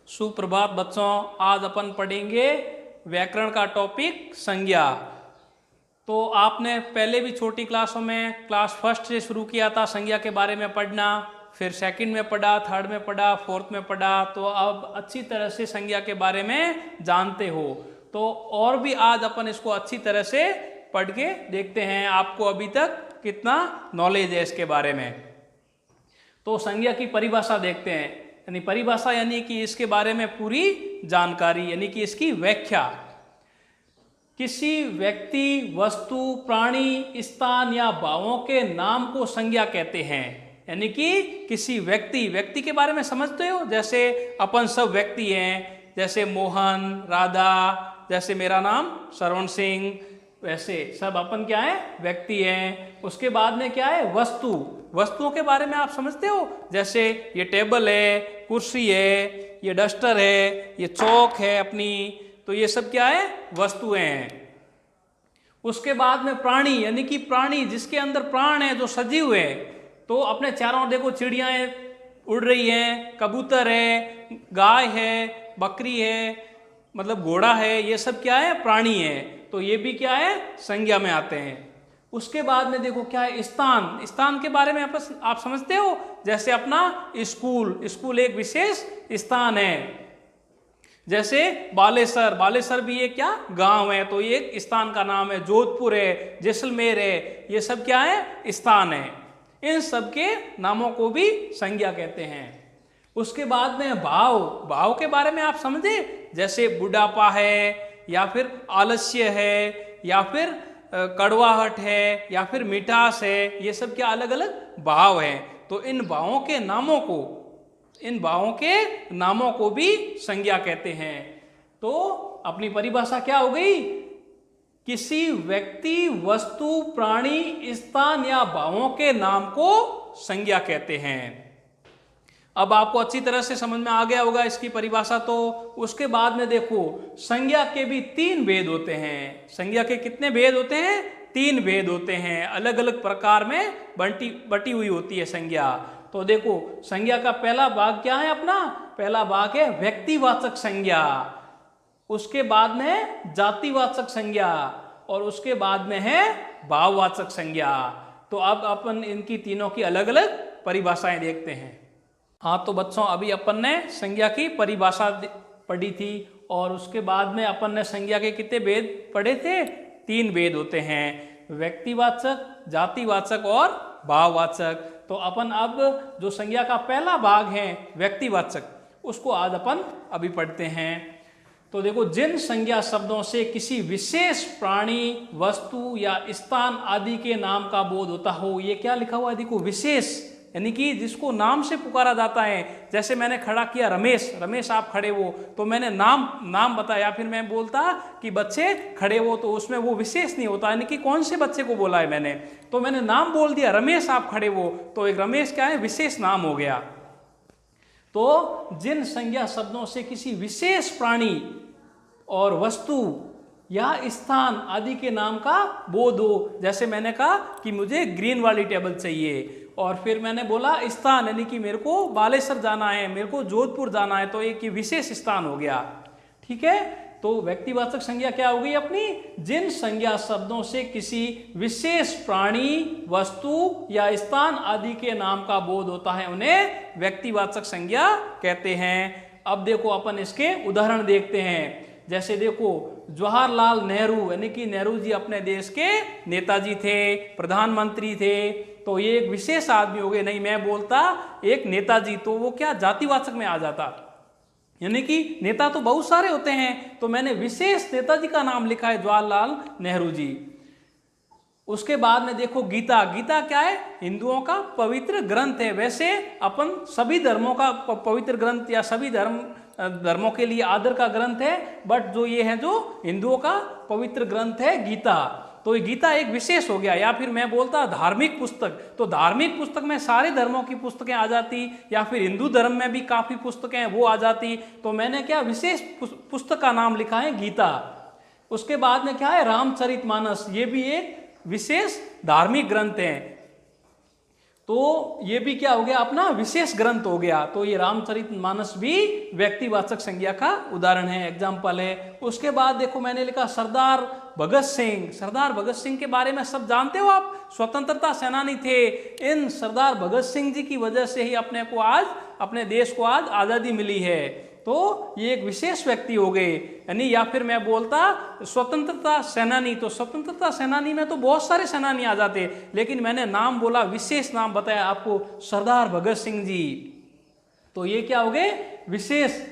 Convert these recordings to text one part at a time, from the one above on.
सुप्रभात बच्चों, आज अपन पढ़ेंगे व्याकरण का टॉपिक संज्ञा। तो आपने पहले भी छोटी क्लासों में क्लास फर्स्ट से शुरू किया था संज्ञा के बारे में पढ़ना, फिर सेकंड में पढ़ा, थर्ड में पढ़ा, फोर्थ में पढ़ा, तो अब अच्छी तरह से संज्ञा के बारे में जानते हो। तो और भी आज अपन इसको अच्छी तरह से पढ़ के देखते हैं आपको अभी तक कितना नॉलेज है इसके बारे में। तो संज्ञा की परिभाषा देखते हैं, यानी परिभाषा यानी कि इसके बारे में पूरी जानकारी, यानी कि इसकी व्याख्या। किसी व्यक्ति, वस्तु, प्राणी, स्थान या भावों के नाम को संज्ञा कहते हैं। यानी कि किसी व्यक्ति के बारे में समझते हो, जैसे अपन सब व्यक्ति हैं, जैसे मोहन, राधा, जैसे मेरा नाम श्रवण सिंह, वैसे सब अपन क्या है, व्यक्ति हैं। उसके बाद में क्या है, वस्तुओं के बारे में आप समझते हो, जैसे ये टेबल है, कुर्सी है, ये डस्टर है, ये चौक है अपनी, तो ये सब क्या है, वस्तुएं हैं। उसके बाद में प्राणी, यानी कि प्राणी जिसके अंदर प्राण है, जो सजीव है। तो अपने चारों ओर देखो, चिड़ियाएं उड़ रही हैं, कबूतर है, गाय है, बकरी है, मतलब घोड़ा है, ये सब क्या है, प्राणी है। तो ये भी क्या है, संज्ञा में आते हैं। उसके बाद में देखो क्या है, स्थान के बारे में आप समझते हो, जैसे अपना स्कूल एक विशेष स्थान है। जैसे बालेसर भी ये क्या, गांव है, तो ये एक स्थान का नाम है। जोधपुर है, जैसलमेर है, ये सब क्या है, स्थान है। इन सब के नामों को भी संज्ञा कहते हैं। उसके बाद में भाव के बारे में आप समझे, जैसे बुढ़ापा है, या फिर आलस्य है, या फिर कड़वाहट है, या फिर मिठास है, ये सब क्या अलग अलग भाव हैं। तो इन भावों के नामों को भी संज्ञा कहते हैं। तो अपनी परिभाषा क्या हो गई, किसी व्यक्ति, वस्तु, प्राणी, स्थान या भावों के नाम को संज्ञा कहते हैं। अब आपको अच्छी तरह से समझ में आ गया होगा इसकी परिभाषा। तो उसके बाद में देखो, संज्ञा के भी 3 भेद होते हैं। संज्ञा के कितने भेद होते हैं, 3 भेद होते हैं। अलग अलग प्रकार में बटी हुई होती है संज्ञा। तो देखो, संज्ञा का पहला भाग क्या है, अपना पहला भाग है व्यक्तिवाचक संज्ञा। उसके बाद में है जातिवाचक संज्ञा, और उसके बाद में है भाववाचक संज्ञा। तो अब अपन इनकी तीनों की अलग अलग परिभाषाएं देखते हैं। हाँ, तो बच्चों अभी अपन ने संज्ञा की परिभाषा पढ़ी थी, और उसके बाद में अपन ने संज्ञा के कितने भेद पढ़े थे, 3 भेद होते हैं, व्यक्तिवाचक, जातिवाचक और भाववाचक। तो अपन अब जो संज्ञा का पहला भाग है व्यक्तिवाचक, उसको आज अपन अभी पढ़ते हैं। तो देखो, जिन संज्ञा शब्दों से किसी विशेष प्राणी, वस्तु या स्थान आदि के नाम का बोध होता हो, ये क्या लिखा हुआ है, देखो विशेष, यानी कि जिसको नाम से पुकारा जाता है। जैसे मैंने खड़ा किया रमेश आप खड़े हो, तो मैंने नाम बताया, फिर मैं बोलता कि बच्चे खड़े हो, तो उसमें वो विशेष नहीं होता, यानी कि कौन से बच्चे को बोला है मैंने, तो मैंने नाम बोल दिया, रमेश आप खड़े हो, तो एक रमेश क्या है, विशेष नाम हो गया। तो जिन संज्ञा शब्दों से किसी विशेष प्राणी और वस्तु या स्थान आदि के नाम का बोध हो, जैसे मैंने कहा कि मुझे ग्रीन वाली टेबल चाहिए, और फिर मैंने बोला स्थान, यानी कि मेरे को बालेसर जाना है, मेरे को जोधपुर जाना है, तो एक विशेष स्थान हो गया। ठीक है, तो व्यक्तिवाचक संज्ञा क्या हो गई अपनी, जिन संज्ञा शब्दों से किसी विशेष प्राणी, वस्तु या स्थान आदि के नाम का बोध होता है, उन्हें व्यक्तिवाचक संज्ञा कहते हैं। अब देखो, अपन इसके उदाहरण देखते हैं। जैसे देखो, जवाहरलाल नेहरू, यानी कि नेहरू जी अपने देश के नेताजी थे, प्रधानमंत्री थे, तो ये एक विशेष आदमी हो गए। नहीं, मैं बोलता एक नेताजी, तो वो क्या जातिवाचक में आ जाता, यानी कि नेता तो बहुत सारे होते हैं, तो मैंने विशेष नेताजी का नाम लिखा है, जवाहरलाल नेहरू जी। उसके बाद में देखो, गीता क्या है, हिंदुओं का पवित्र ग्रंथ है। वैसे अपन सभी धर्मों का पवित्र ग्रंथ, या सभी धर्मों के लिए आदर का ग्रंथ है, बट जो ये है, जो हिंदुओं का पवित्र ग्रंथ है गीता, तो ये गीता एक विशेष हो गया। या फिर मैं बोलता धार्मिक पुस्तक, तो धार्मिक पुस्तक में सारे धर्मों की पुस्तकें आ जाती, या फिर हिंदू धर्म में भी काफी पुस्तकें हैं वो आ जाती, तो मैंने क्या विशेष पुस्तक का नाम लिखा है गीता। उसके बाद में क्या है, रामचरितमानस, ये भी एक विशेष धार्मिक ग्रंथ है। तो ये भी क्या हो गया, अपना विशेष ग्रंथ हो गया। तो ये रामचरितमानस भी व्यक्तिवाचक संज्ञा का उदाहरण है, एग्जाम्पल है। उसके बाद देखो मैंने लिखा सरदार भगत सिंह। सरदार भगत सिंह के बारे में सब जानते हो आप, स्वतंत्रता सेनानी थे। इन सरदार भगत सिंह जी की वजह से ही अपने देश को आज आज़ादी मिली है। तो ये एक विशेष व्यक्ति हो गए, यानी या फिर मैं बोलता स्वतंत्रता सेनानी। तो स्वतंत्रता सेनानी में तो बहुत सारे सेनानी आ जाते, लेकिन मैंने नाम बोला, विशेष नाम बताया आपको, सरदार भगत सिंह जी। तो ये क्या हो गए, विशेष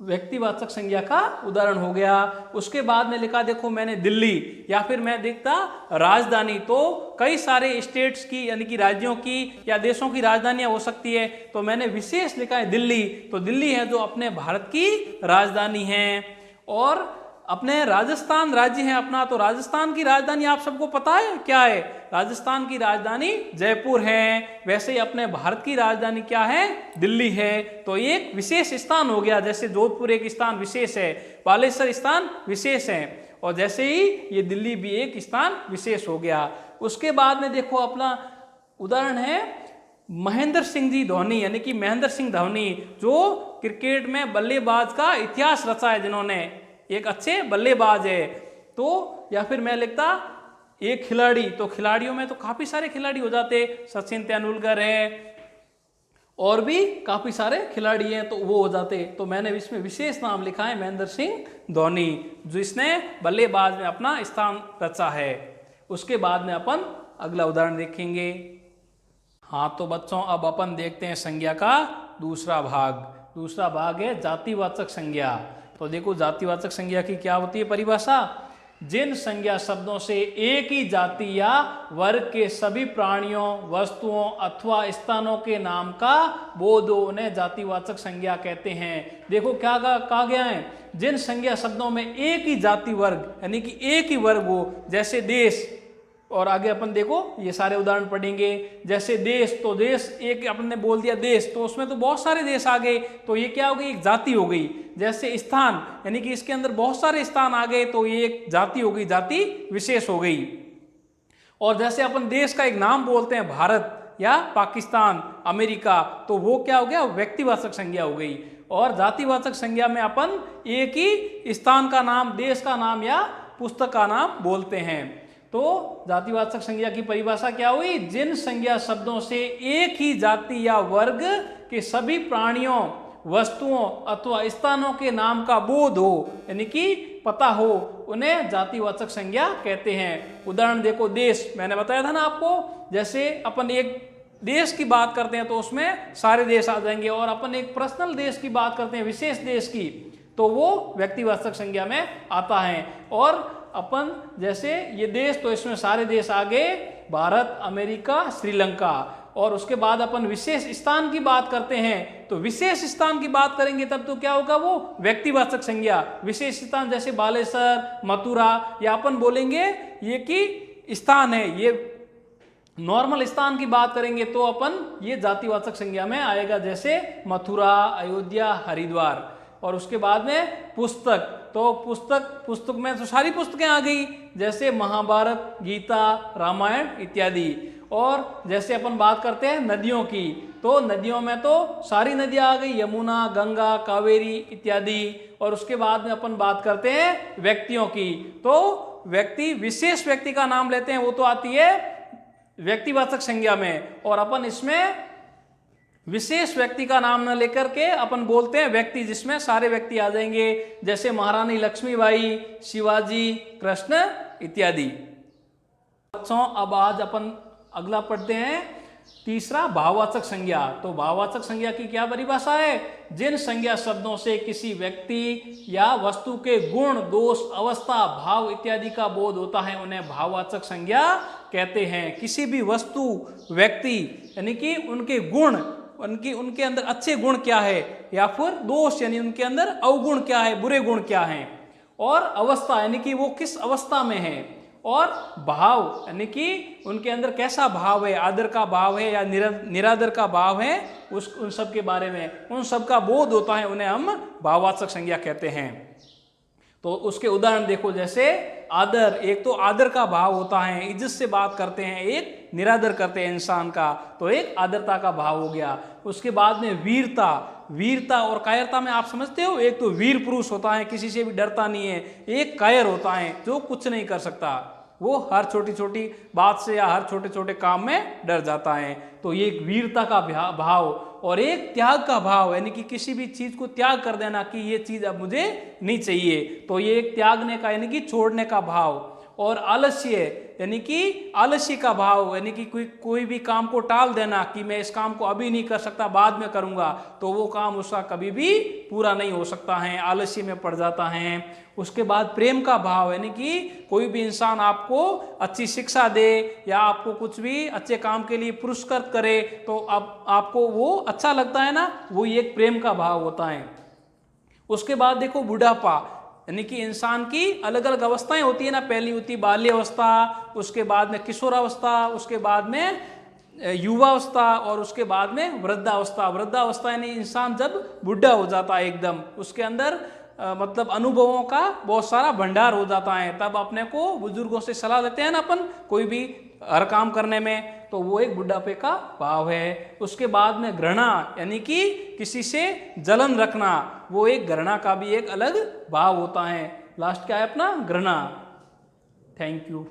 व्यक्तिवाचक संज्ञा का उदाहरण हो गया। उसके बाद में लिखा देखो मैंने दिल्ली, या फिर मैं देखता राजधानी। तो कई सारे स्टेट्स की यानी कि राज्यों की या देशों की राजधानियां हो सकती है, तो मैंने विशेष लिखा है दिल्ली। तो दिल्ली है जो अपने भारत की राजधानी है। और अपने राजस्थान राज्य है अपना, तो राजस्थान की राजधानी आप सबको पता है क्या है, राजस्थान की राजधानी जयपुर है। वैसे ही अपने भारत की राजधानी क्या है, दिल्ली है। तो एक विशेष स्थान हो गया, जैसे जोधपुर एक स्थान विशेष है, बालेश्वर स्थान विशेष है, और जैसे ही ये दिल्ली भी एक स्थान विशेष हो गया। उसके बाद में देखो अपना उदाहरण है महेंद्र सिंह जी धोनी, यानी कि महेंद्र सिंह धोनी, जो क्रिकेट में बल्लेबाज का इतिहास रचा है, जिन्होंने एक अच्छे बल्लेबाज है। तो या फिर मैं लिखता एक खिलाड़ी, तो खिलाड़ियों में तो काफी सारे खिलाड़ी हो जाते, सचिन तेंदुलकर है और भी काफी सारे खिलाड़ी हैं, तो वो हो जाते। तो मैंने इसमें विशेष नाम लिखा है महेंद्र सिंह धोनी, जिसने बल्लेबाज में अपना स्थान रचा है। उसके बाद में अपन अगला उदाहरण देखेंगे। हाँ तो बच्चों अब अपन देखते हैं संज्ञा का दूसरा भाग। दूसरा भाग है जातिवाचक संज्ञा। तो देखो जातिवाचक संज्ञा की क्या होती है परिभाषा, जिन संज्ञा शब्दों से एक ही जाति या वर्ग के सभी प्राणियों, वस्तुओं अथवा स्थानों के नाम का बोध हो, उन्हें जातिवाचक संज्ञा कहते हैं। देखो क्या कहा गया है, जिन संज्ञा शब्दों में एक ही जाति वर्ग यानी कि एक ही वर्ग हो, जैसे देश, और आगे अपन देखो ये सारे उदाहरण पढ़ेंगे। जैसे देश, तो देश एक अपन ने बोल दिया देश, तो उसमें तो बहुत सारे देश आ गए, तो ये क्या हो गई, एक जाति हो गई। जैसे स्थान, यानी कि इसके अंदर बहुत सारे स्थान आ गए, तो ये एक जाति हो गई, जाति विशेष हो गई। और जैसे अपन देश का एक नाम बोलते हैं भारत या पाकिस्तान, अमेरिका, तो वो क्या हो गया, व्यक्तिवाचक संज्ञा हो गई। और जातिवाचक संज्ञा में अपन एक ही स्थान का नाम, देश का नाम या पुस्तक का नाम बोलते हैं। तो जातिवाचक संज्ञा की परिभाषा क्या हुई, जिन संज्ञा शब्दों से एक ही जाति या वर्ग के सभी प्राणियों, वस्तुओं अथवा स्थानों के नाम का बोध हो, यानी कि पता हो, उन्हें जातिवाचक संज्ञा कहते हैं। उदाहरण देखो देश, मैंने बताया था ना आपको, जैसे अपन एक देश की बात करते हैं तो उसमें सारे देश आ जाएंगे, और अपन एक पर्सनल देश की बात करते हैं, विशेष देश की, तो वो व्यक्तिवाचक संज्ञा में आता है। और अपन जैसे ये देश, तो इसमें सारे देश आ गए, भारत, अमेरिका, श्रीलंका। और उसके बाद अपन विशेष स्थान की बात करते हैं, तो विशेष स्थान की बात करेंगे तब तो क्या होगा, वो व्यक्तिवाचक संज्ञा। विशेष स्थान जैसे बालेश्वर, मथुरा, या अपन बोलेंगे ये कि स्थान है, ये नॉर्मल स्थान की बात करेंगे तो अपन ये जातिवाचक संज्ञा में आएगा, जैसे मथुरा, अयोध्या, हरिद्वार। और उसके बाद में पुस्तक, तो पुस्तक में तो सारी पुस्तकें आ गई, जैसे महाभारत, गीता, रामायण इत्यादि। और जैसे अपन बात करते हैं नदियों की, तो नदियों में तो सारी नदियां आ गई, यमुना, गंगा, कावेरी इत्यादि। और उसके बाद में अपन बात करते हैं व्यक्तियों की, तो व्यक्ति, विशेष व्यक्ति का नाम लेते हैं, वो तो आती है व्यक्तिवाचक संज्ञा में। और अपन इसमें विशेष व्यक्ति का नाम न लेकर के अपन बोलते हैं व्यक्ति, जिसमें सारे व्यक्ति आ जाएंगे, जैसे महारानी लक्ष्मीबाई, शिवाजी, कृष्ण इत्यादि। बच्चों अब आज अपन अगला पढ़ते हैं तीसरा, भाववाचक संज्ञा। तो भाववाचक संज्ञा की क्या परिभाषा है, जिन संज्ञा शब्दों से किसी व्यक्ति या वस्तु के गुण, दोष, अवस्था, भाव इत्यादि का बोध होता है, उन्हें भाववाचक संज्ञा कहते हैं। किसी भी वस्तु, व्यक्ति, यानी कि उनके गुण, उनके अंदर अच्छे गुण क्या है, या फिर दोष यानी उनके अंदर अवगुण क्या है, बुरे गुण क्या हैं, और अवस्था यानी कि वो किस अवस्था में है, और भाव यानी कि उनके अंदर कैसा भाव है, आदर का भाव है या निरादर का भाव है, उन सब के बारे में, उन सब का बोध होता है, उन्हें हम भाववाचक संज्ञा कहते हैं। तो उसके उदाहरण देखो, जैसे आदर, एक तो आदर का भाव होता है, इज्जत से बात करते हैं, एक निरादर करते हैं इंसान का, तो एक आदरता का भाव हो गया। उसके बाद में वीरता, वीरता और कायरता में आप समझते हो, एक तो वीर पुरुष होता है, किसी से भी डरता नहीं है, एक कायर होता है जो कुछ नहीं कर सकता, वो हर छोटी छोटी बात से या हर छोटे छोटे काम में डर जाता है। तो ये एक वीरता का भाव और एक त्याग का भाव, यानी कि किसी भी चीज को त्याग कर देना कि ये चीज अब मुझे नहीं चाहिए, तो ये एक त्यागने का यानी कि छोड़ने का भाव। और आलस्य यानी कि आलस्य का भाव, यानी कि कोई भी काम को टाल देना कि मैं इस काम को अभी नहीं कर सकता, बाद में करूंगा, तो वो काम उसका कभी भी पूरा नहीं हो सकता है, आलस्य में पड़ जाता है। उसके बाद प्रेम का भाव, यानी कि कोई भी इंसान आपको अच्छी शिक्षा दे या आपको कुछ भी अच्छे काम के लिए पुरस्कृत करे तो अब आपको वो अच्छा लगता है ना, वो एक प्रेम का भाव होता है। उसके बाद देखो बुढ़ापा, यानी कि इंसान की अलग अलग अवस्थाएं होती है ना, पहली होती है बाल्य अवस्था, उसके बाद में किशोरावस्था, उसके बाद में युवावस्था और उसके बाद में वृद्धावस्था। वृद्धावस्था यानी इंसान जब बुढ़ा हो जाता है एकदम, उसके अंदर मतलब अनुभवों का बहुत सारा भंडार हो जाता है, तब अपने को बुजुर्गों से सलाह लेते हैं ना अपन कोई भी हर काम करने में, तो वो एक बुढ़ापे का भाव है। उसके बाद में घृणा, यानी कि किसी से जलन रखना, वो एक घृणा का भी एक अलग भाव होता है। लास्ट क्या है अपना, घृणा। Thank you.